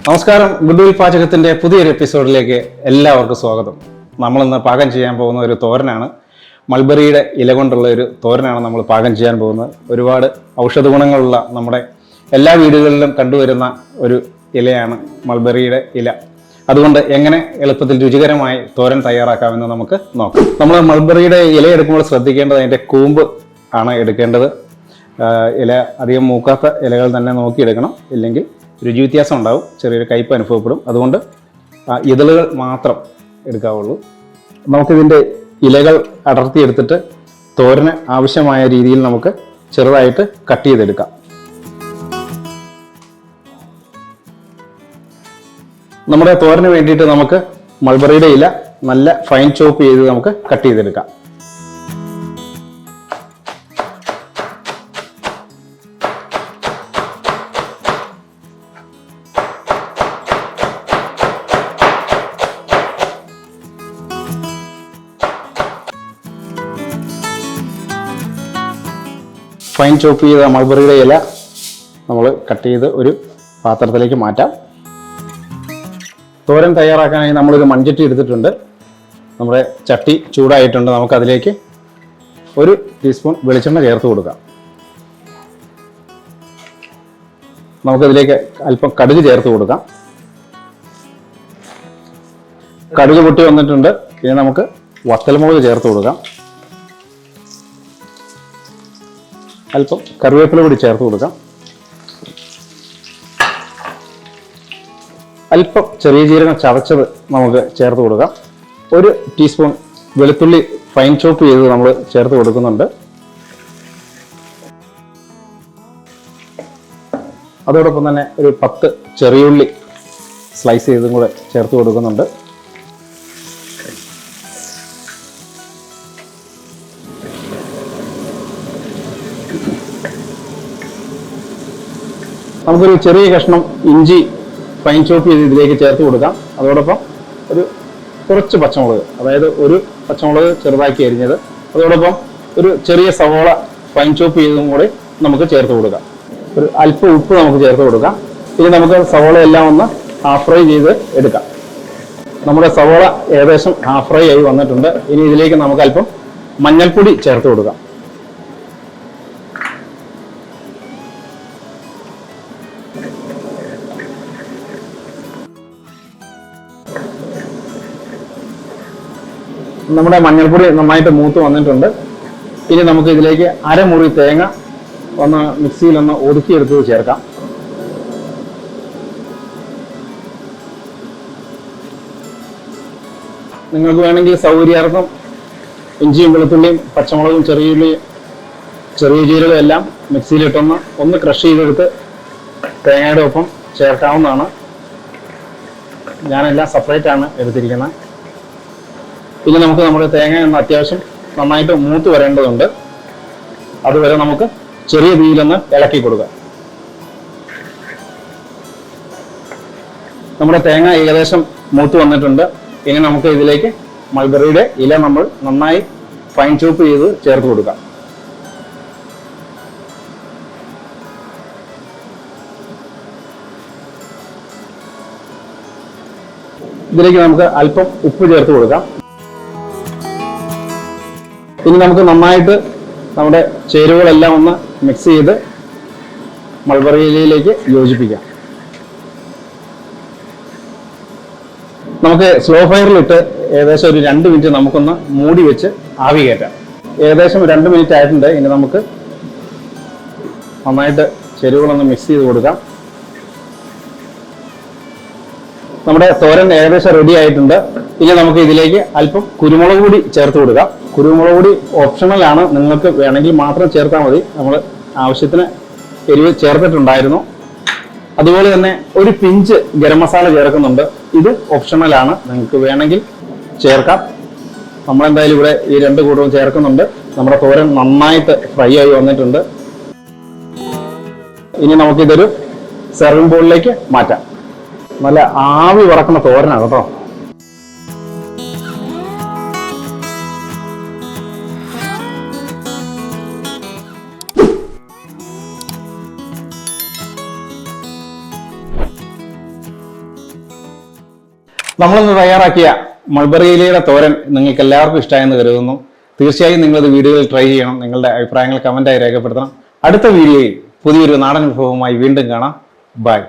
നമസ്കാരം, good will പാചകത്തിന്റെ പുതിയൊരു എപ്പിസോഡിലേക്ക് എല്ലാവർക്കും സ്വാഗതം. നമ്മളിന്ന് പാകം ചെയ്യാൻ പോകുന്ന ഒരു തോരനാണ്. മൾബറിയുടെ ഇല കൊണ്ടുള്ള ഒരു തോരനാണ് നമ്മൾ പാകം ചെയ്യാൻ പോകുന്നത്. ഒരുപാട് ഔഷധ ഗുണങ്ങളുള്ള നമ്മുടെ എല്ലാ വീടുകളിലും കണ്ടുവരുന്ന ഒരു ഇലയാണ് മൾബറിയുടെ ഇല. അതുകൊണ്ട് എങ്ങനെ എളുപ്പത്തിൽ രുചികരമായി തോരൻ തയ്യാറാക്കാമെന്ന് നമുക്ക് നോക്കാം. നമ്മൾ മൾബറിയുടെ ഇല എടുക്കുമ്പോൾ ശ്രദ്ധിക്കേണ്ടത് അതിൻ്റെ കൂമ്പ് ആണ് എടുക്കേണ്ടത്. ഇല അധികം മൂക്കാത്ത ഇലകൾ തന്നെ നോക്കിയെടുക്കണം, ഇല്ലെങ്കിൽ രുചി വ്യത്യാസം ഉണ്ടാവും, ചെറിയൊരു കയ്പ്പ് അനുഭവപ്പെടും. അതുകൊണ്ട് ഇതളുകൾ മാത്രം എടുക്കാവുള്ളൂ. നമുക്കിതിൻ്റെ ഇലകൾ അടർത്തിയെടുത്തിട്ട് തോരന് ആവശ്യമായ രീതിയിൽ നമുക്ക് ചെറുതായിട്ട് കട്ട് ചെയ്തെടുക്കാം. നമ്മുടെ തോരന് വേണ്ടിയിട്ട് നമുക്ക് മൾബറിയുടെ ഇല നല്ല ഫൈൻ ചോപ്പ് ചെയ്ത് നമുക്ക് കട്ട് ചെയ്തെടുക്കാം. ഫൈൻ ചോപ്പ് ചെയ്ത മൾബറിയുടെ ഇല നമ്മൾ കട്ട് ചെയ്ത് ഒരു പാത്രത്തിലേക്ക് മാറ്റാം. തോരൻ തയ്യാറാക്കാനായി നമ്മളൊരു മൺചട്ടി എടുത്തിട്ടുണ്ട്. നമ്മുടെ ചട്ടി ചൂടായിട്ടുണ്ട്. നമുക്കതിലേക്ക് 1 ടീസ്പൂൺ വെളിച്ചെണ്ണ ചേർത്ത് കൊടുക്കാം. നമുക്കതിലേക്ക് അല്പം കടുക് ചേർത്ത് കൊടുക്കാം. കടുക് പൊട്ടി വന്നിട്ടുണ്ട്. ഇനി നമുക്ക് വത്തൽമുളക് ചേർത്ത് കൊടുക്കാം. അല്പം കറിവേപ്പില കൂടി ചേർത്ത് കൊടുക്കാം. അല്പം ചെറിയ ജീരകം ചതച്ചത് നമുക്ക് ചേർത്ത് കൊടുക്കാം. 1 ടീസ്പൂൺ വെളുത്തുള്ളി ഫൈൻ ചോപ്പ് ചെയ്ത് നമ്മൾ ചേർത്ത് കൊടുക്കുന്നുണ്ട്. അതോടൊപ്പം തന്നെ ഒരു 10 ചെറിയുള്ളി സ്ലൈസ് ചെയ്തും കൂടെ ചേർത്ത് കൊടുക്കുന്നുണ്ട്. നമുക്കൊരു ചെറിയ കഷ്ണം ഇഞ്ചി ഫൈൻ ചോപ്പ് ചെയ്ത് ഇതിലേക്ക് ചേർത്ത് കൊടുക്കാം. അതോടൊപ്പം കുറച്ച് പച്ചമുളക്, അതായത് 1 പച്ചമുളക് ചെറുതാക്കി അരിഞ്ഞത്, അതോടൊപ്പം ഒരു ചെറിയ സവോള ഫൈൻ ചോപ്പ് ചെയ്തതും കൂടി നമുക്ക് ചേർത്ത് കൊടുക്കാം. ഒരു അല്പം ഉപ്പ് നമുക്ക് ചേർത്ത് കൊടുക്കാം. ഇനി നമുക്ക് സവോള എല്ലാം ഒന്ന് ഹാഫ് ഫ്രൈ ചെയ്ത് എടുക്കാം. നമ്മുടെ സവോള ഏകദേശം ഹാഫ് ഫ്രൈ ആയി വന്നിട്ടുണ്ട്. ഇനി ഇതിലേക്ക് നമുക്ക് അല്പം മഞ്ഞൾപ്പൊടി ചേർത്ത് കൊടുക്കാം. നമ്മുടെ മഞ്ഞൾപ്പൊടി നന്നായിട്ട് മൂത്ത് വന്നിട്ടുണ്ട്. ഇനി നമുക്ക് ഇതിലേക്ക് അരമുറി തേങ്ങ ഒന്ന് മിക്സിയിലൊന്ന് ഒതുക്കിയെടുത്തത് ചേർക്കാം. നിങ്ങൾക്ക് വേണമെങ്കിൽ സൗകര്യാർത്ഥം ഇഞ്ചിയും വെളുത്തുള്ളിയും പച്ചമുളകും ചെറിയ ജീരകം എല്ലാം മിക്സിയിലിട്ടൊന്ന് ക്രഷ് ചെയ്തെടുത്ത് തേങ്ങയുടെ ഒപ്പം ചേർക്കാവുന്നതാണ്. ഞാനെല്ലാം സെപ്പറേറ്റ് ആണ് എടുത്തിരിക്കുന്നത്. ഇനി നമുക്ക് നമ്മുടെ തേങ്ങ ഒന്ന് അത്യാവശ്യം നന്നായിട്ട് മൂത്ത് വരേണ്ടതുണ്ട്. അതുവരെ നമുക്ക് ചെറിയ തീയിലൊന്ന് ഇളക്കി കൊടുക്കാം. നമ്മുടെ തേങ്ങ ഏകദേശം മൂത്ത് വന്നിട്ടുണ്ട്. ഇനി നമുക്ക് ഇതിലേക്ക് മൾബറിയുടെ ഇല നമ്മൾ നന്നായി ഫൈൻ ചോപ്പ് ചെയ്ത് ചേർത്ത് കൊടുക്കാം. ഇതിലേക്ക് നമുക്ക് അല്പം ഉപ്പ് ചേർത്ത് കൊടുക്കാം. ഇനി നമുക്ക് നന്നായിട്ട് നമ്മുടെ ചേരുവകളെല്ലാം ഒന്ന് മിക്സ് ചെയ്ത് മൾബറി ഇലയിലേക്ക് യോജിപ്പിക്കാം. നമുക്ക് സ്ലോ ഫയറിലിട്ട് ഏകദേശം ഒരു 2 മിനിറ്റ് നമുക്കൊന്ന് മൂടി വെച്ച് ആവി കയറ്റാം. ഏകദേശം 2 മിനിറ്റ് ആയിട്ടുണ്ട്. ഇനി നമുക്ക് നന്നായിട്ട് ചേരുവകളൊന്ന് മിക്സ് ചെയ്ത് കൊടുക്കാം. നമ്മുടെ തോരൻ ഏകദേശം റെഡി ആയിട്ടുണ്ട്. ഇനി നമുക്ക് ഇതിലേക്ക് അല്പം കുരുമുളക് പൊടി ചേർത്ത് കൊടുക്കാം. കുരുമുളക് പൊടി ഓപ്ഷണൽ ആണ്, നിങ്ങൾക്ക് വേണമെങ്കിൽ മാത്രം ചേർത്താൽ മതി. നമ്മൾ ആവശ്യത്തിന് എരിവ് ചേർത്തിട്ടുണ്ടായിരുന്നു. അതുപോലെ തന്നെ ഒരു പിഞ്ച് ഗരം മസാല ചേർക്കുന്നുണ്ട്. ഇത് ഓപ്ഷണൽ ആണ്, നിങ്ങൾക്ക് വേണമെങ്കിൽ ചേർക്കാം. നമ്മളെന്തായാലും ഇവിടെ ഈ 2 കൂട്ടവും ചേർക്കുന്നുണ്ട്. നമ്മുടെ തോരൻ നന്നായിട്ട് ഫ്രൈ ആയി വന്നിട്ടുണ്ട്. ഇനി നമുക്കിതൊരു സെർവിംഗ് ബോളിലേക്ക് മാറ്റാം. നല്ല ആവി വറക്കുന്ന തോരനാണ് കേട്ടോ. നമ്മളിന്ന് തയ്യാറാക്കിയ മൾബറി ഇലയുടെ തോരൻ നിങ്ങൾക്ക് എല്ലാവർക്കും ഇഷ്ടമായെന്ന് കരുതുന്നു. തീർച്ചയായും നിങ്ങളിത് വീഡിയോയിൽ ട്രൈ ചെയ്യണം. നിങ്ങളുടെ അഭിപ്രായങ്ങൾ കമന്റായി രേഖപ്പെടുത്തണം. അടുത്ത വീഡിയോയിൽ പുതിയൊരു നാടൻ വിഭവവുമായി വീണ്ടും കാണാം. ബൈ.